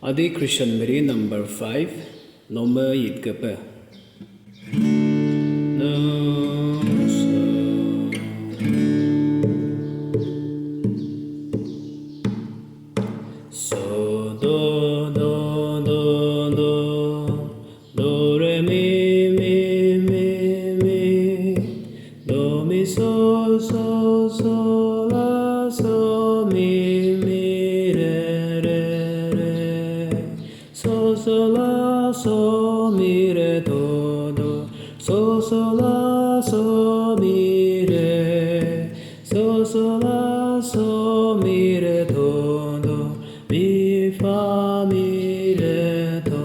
Adi Christian Miri number 5, Nome Yidgepe. So do do do do re mi mi mi mi do mi so so so la so mi mi re so so la so mi re do so so la so mi re so la so mi re do mi fa mi re do.